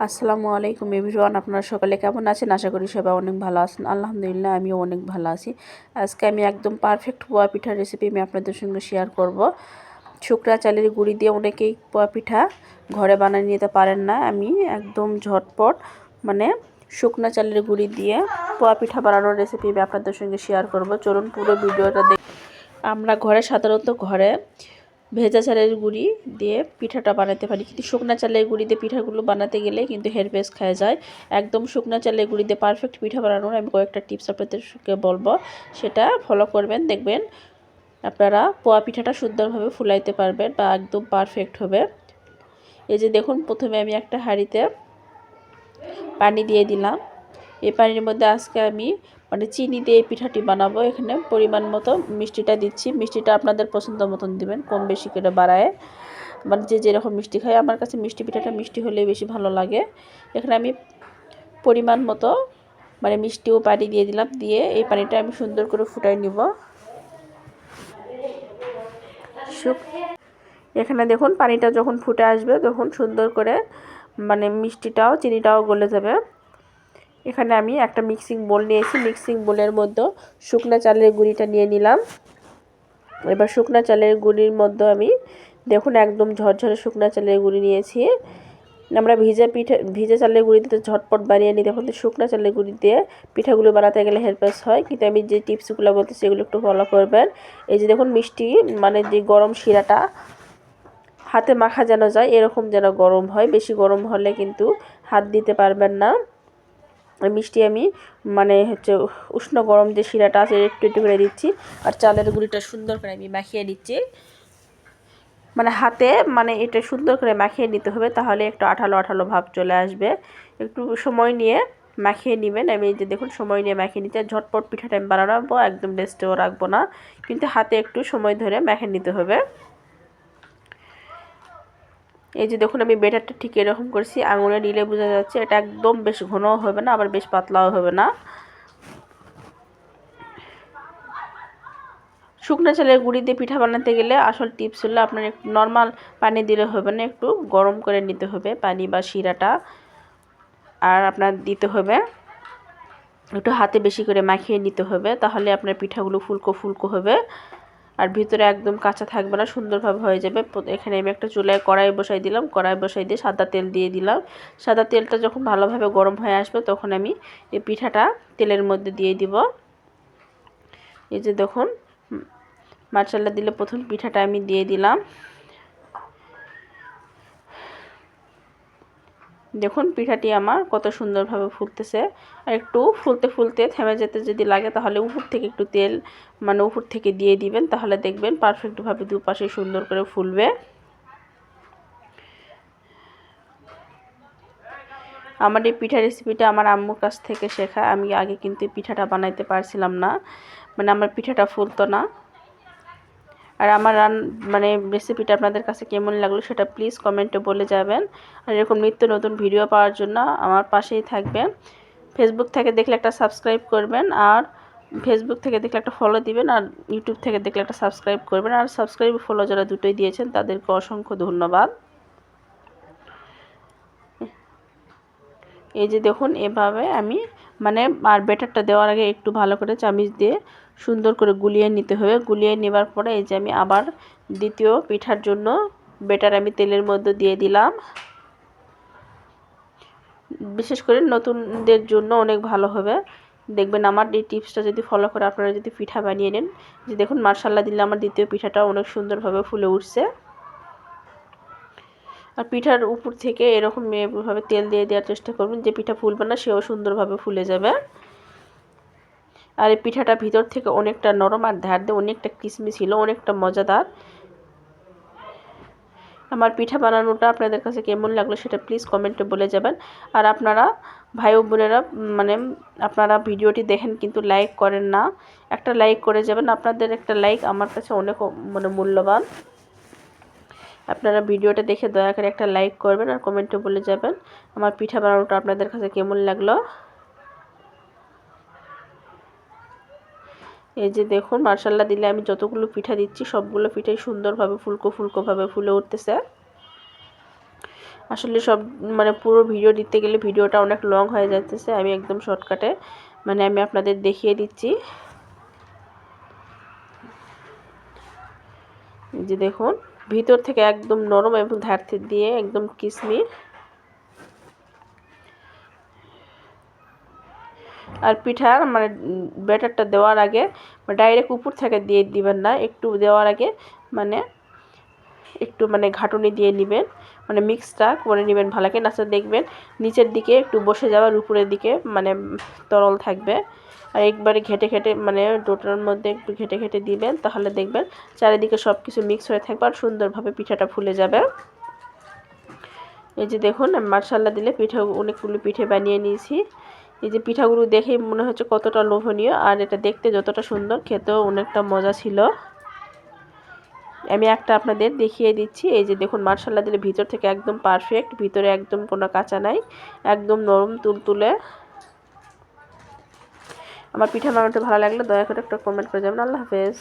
আসসালামু আলাইকুম এভরিওয়ান, আপনারা সকালে কেমন আছেন? আশা করি সবাই অনেক ভালো আছেন। আলহামদুলিল্লাহ, আমিও অনেক ভালো আছি। আজকে আমি একদম পারফেক্ট পোয়া পিঠার রেসিপি আমি আপনাদের সঙ্গে শেয়ার করব। শুকনা চালের গুঁড়ি দিয়ে অনেকেই পোয়া পিঠা ঘরে বানিয়ে নিতে পারেন না। আমি একদম ঝটপট শুকনা চালের গুঁড়ি দিয়ে পোয়া পিঠা বানানোর রেসিপি আমি আপনাদের সঙ্গে শেয়ার করব। চলুন পুরো ভিডিওটা আমরা সাধারণত ঘরে ভেজা চালের গুঁড়ি দিয়ে পিঠাটা বানাতে পারি, কিন্তু শুকনা চালের গুঁড়ি দিয়ে পিঠাগুলো বানাতে গেলে কিন্তু হেরফের খাওয়া যায়। একদম শুকনা চালের গুঁড়ি দিয়ে পারফেক্ট পিঠা বানানোর আমি কয়েকটা টিপস আপনাদেরকে বলবো, সেটা ফলো করবেন। দেখবেন আপনারা পোয়া পিঠাটা সুন্দরভাবে ফুলাইতে পারবেন বা একদম পারফেক্ট হবে। এই যে দেখুন, প্রথমে আমি একটা হাঁড়িতে পানি দিয়ে দিলাম। এই পানির মধ্যে আজকে আমি চিনি দিয়ে পিঠাটি বানাবো। এখানে পরিমাণ মতো মিষ্টিটা দিচ্ছি। মিষ্টিটা আপনাদের পছন্দ মতন দিবেন, কম বেশি করে বাড়ায়, যে যেরকম মিষ্টি খায়। আমার কাছে মিষ্টি পিঠাটা মিষ্টি হলেই বেশি ভালো লাগে। এখানে আমি পরিমাণ মতো মিষ্টি ও পানি দিয়ে দিলাম। দিয়ে এই পানিটা আমি সুন্দর করে ফুটাই নিব। এখানে দেখুন, পানিটা যখন ফুটে আসবে তখন সুন্দর করে মিষ্টিটাও চিনিটাও গলে যাবে। এখানে আমি একটা মিক্সিং বোল নিয়েছি। মিক্সিং বোলের মধ্যে শুকনা চালের গুঁড়িটা নিয়ে নিলাম। এবার শুকনা চালের গুঁড়ির মধ্যে আমি দেখুন একদম ঝরঝরে শুকনা চালের গুঁড়ি নিয়েছি। আমরা ভিজে চালের গুঁড়ি দিতে ঝটপট বানিয়ে নিই, দেখুন শুকনা চালের গুঁড়ি দিয়ে পিঠাগুলো বানাতে গেলে হেল্পেস হয়। কিন্তু আমি যে টিপসগুলো বলতেছি সেগুলো একটু ফলো করবেন। এই যে দেখুন, মিষ্টি যে গরম শিরাটা হাতে মাখা যেন যায়, এরকম যেন গরম হয়। বেশি গরম হলে কিন্তু হাত দিতে পারবেন না। মিষ্টি আমি উষ্ণ গরম যে শিরাটা আছে একটু একটু করে দিচ্ছি। আর চালের গুঁড়িটা সুন্দর করে আমি মাখিয়ে দিচ্ছি। হাতে এটা সুন্দর করে মাখিয়ে নিতে হবে, তাহলে একটু আঠালো আঠালো ভাব চলে আসবে। একটু সময় নিয়ে মাখিয়ে নেবেন। আমি এই যে দেখুন সময় নিয়ে মাখিয়ে নিতে, ঝটপট পিঠাটা আমি বানাবো, একদম রেস্টেও রাখবো না, কিন্তু হাতে একটু সময় ধরে মাখিয়ে নিতে হবে। এই যে দেখুন, আমি ব্যাটারটা ঠিক এরকম করছি, আঙুলে নিলে বোঝা যাচ্ছে। এটা একদম বেশ ঘনও হবে না, আবার বেশ পাতলাও হবে না। শুকনো চালের গুঁড়ি দিয়ে পিঠা বানাতে গেলে আসল টিপস হলো আপনার একটু নর্মাল পানি দিলে হবে না, একটু গরম করে নিতে হবে পানি বা শিরাটা। আর আপনার দিতে হবে একটু হাতে বেশি করে মাখিয়ে নিতে হবে, তাহলে আপনার পিঠাগুলো ফুলকো ফুলকো হবে আর ভিতরে একদম কাঁচা থাকবে না, সুন্দরভাবে হয়ে যাবে। এখানে আমি একটা চুলায় কড়াই বসাই দিলাম। কড়াই বসাই দিয়ে সাদা তেল দিয়ে দিলাম। সাদা তেলটা যখন ভালোভাবে গরম হয়ে আসবে তখন আমি এই পিঠাটা তেলের মধ্যে দিয়ে দিব। এই যে দেখুন, মাশাআল্লাহ দিলে প্রথম পিঠাটা আমি দিয়ে দিলাম। দেখুন পিঠাটি আমার কত সুন্দরভাবে ফুলতেছে। আর একটু ফুলতে ফুলতে থেমে যেতে যদি লাগে তাহলে উপর থেকে একটু তেল উপর থেকে দিয়ে দিবেন, তাহলে দেখবেন পারফেক্টভাবে দুপাশে সুন্দর করে ফুলবে। আমার এই পিঠা রেসিপিটা আমার আম্মুর কাছ থেকে শেখা। আমি আগে কিন্তু পিঠাটা বানাইতে পারছিলাম না, আমার পিঠাটা ফুলতো না। আর আমার রেসিপিটা আপনাদের কাছে কেমন লাগলো সেটা প্লিজ কমেন্টে বলে যাবেন। আর এরকম নিত্য নতুন ভিডিও পাওয়ার জন্য আমার পাশেই থাকবেন। ফেসবুক থেকে দেখলে একটা সাবস্ক্রাইব করবেন, আর ফেসবুক থেকে দেখলে একটা ফলো দিবেন, আর ইউটিউব থেকে দেখলে একটা সাবস্ক্রাইব করবেন। আর সাবস্ক্রাইব ফলো যারা দুটোই দিয়েছেন তাদেরকে অসংখ্য ধন্যবাদ। এই যে দেখুন, এভাবে আমি আর ব্যাটারটা দেওয়ার আগে একটু ভালো করে চামিচ দিয়ে সুন্দর করে গুলিয়ে নিতে হবে। গুলিয়ে নেবার পরে এই যে আমি আবার দ্বিতীয় পিঠার জন্য ব্যাটার আমি তেলের মধ্যে দিয়ে দিলাম। বিশেষ করে নতুনদের জন্য অনেক ভালো হবে। দেখবেন আমার এই টিপসটা যদি ফলো করে আপনারা যদি পিঠা বানিয়ে নেন, যে দেখুন মাশাআল্লাহ দিলে আমার দ্বিতীয় পিঠাটা অনেক সুন্দরভাবে ফুলে উঠছে। আর পিঠার উপর থেকে এরকম এভাবে তেল দিয়ে দেওয়ার চেষ্টা করবেন, যে পিঠা ফুলবে না সেও সুন্দরভাবে ফুলে যাবে। আর এই পিঠাটা ভিতর থেকে অনেকটা নরম আর ধার দিয়ে অনেকটা কিসমিস ছিল, অনেকটা মজাদার। আমার পিঠা বানানোটা আপনাদের কাছে কেমন লাগলো সেটা প্লিজ কমেন্টে বলে যাবেন। আর আপনারা ভাই ও বোনেরা আপনারা ভিডিওটি দেখেন কিন্তু লাইক করেন না, একটা লাইক করে যাবেন। আপনাদের একটা লাইক আমার কাছে অনেক মূল্যবান। আপনারা ভিডিওটা দেখে দয়া করে একটা লাইক করবেন আর কমেন্টে বলে যাবেন আমার পিঠা বানানোটা আপনাদের কাছে কেমন লাগলো। এই যে দেখুন মাশাআল্লাহ দিলে আমি যতগুলো পিঠা দিচ্ছি সবগুলো পিঠাই সুন্দরভাবে ফুলকো ফুলকোভাবে ফুলে উঠতেছে। আসলে সব মানে পুরো ভিডিও দিতে গেলে ভিডিওটা অনেক লং হয়ে যাচ্ছে, আমি একদম শর্টকাটে মানে আমি আপনাদের দেখিয়ে দিচ্ছি। যে দেখুন ভিতর থেকে একদম নরম এবং ধার দিয়ে একদম কিসমি। আর পিঠার মানে ব্যাটারটা দেওয়ার আগে ডাইরেক্ট উপর থেকে দিয়ে দিবেন না, একটু দেওয়ার আগে মানে একটু মানে ঘাটুনি দিয়ে নেবেন, মানে মিক্সটা করে নেবেন ভালো করে। নাচা দেখবেন নিচের দিকে একটু বসে যাওয়ার, উপরের দিকে মানে তরল থাকবে। আর একবারে ঘেটে ঘেটে মানে ডোটার মধ্যে একটু ঘেটে ঘেটে দিবেন, তাহলে দেখবেন চারিদিকে সব কিছু মিক্স হয়ে থাকবে আর সুন্দরভাবে পিঠাটা ফুলে যাবে। এই যে দেখুন আমি মাশাআল্লাহ দিলে পিঠা অনেকগুলো পিঠে বানিয়ে নিয়েছি। এই যে পিঠাগুলো দেখেই মনে হচ্ছে কতটা লোভনীয়, আর এটা দেখতে যতটা সুন্দর খেতেও অনেকটা মজা ছিল। আমি একটা আপনাদের দেখিয়ে দিচ্ছি। এই যে দেখুন মাশাআল্লাহ দিলে ভিতর থেকে একদম পারফেক্ট, ভিতরে একদম কোনো কাঁচা নাই, একদম নরম তুলতুলে। আমার পিঠা বানাতে ভালো লাগলে দয়া করে একটা কমেন্ট করে যাবেন। আল্লাহ হাফেজ।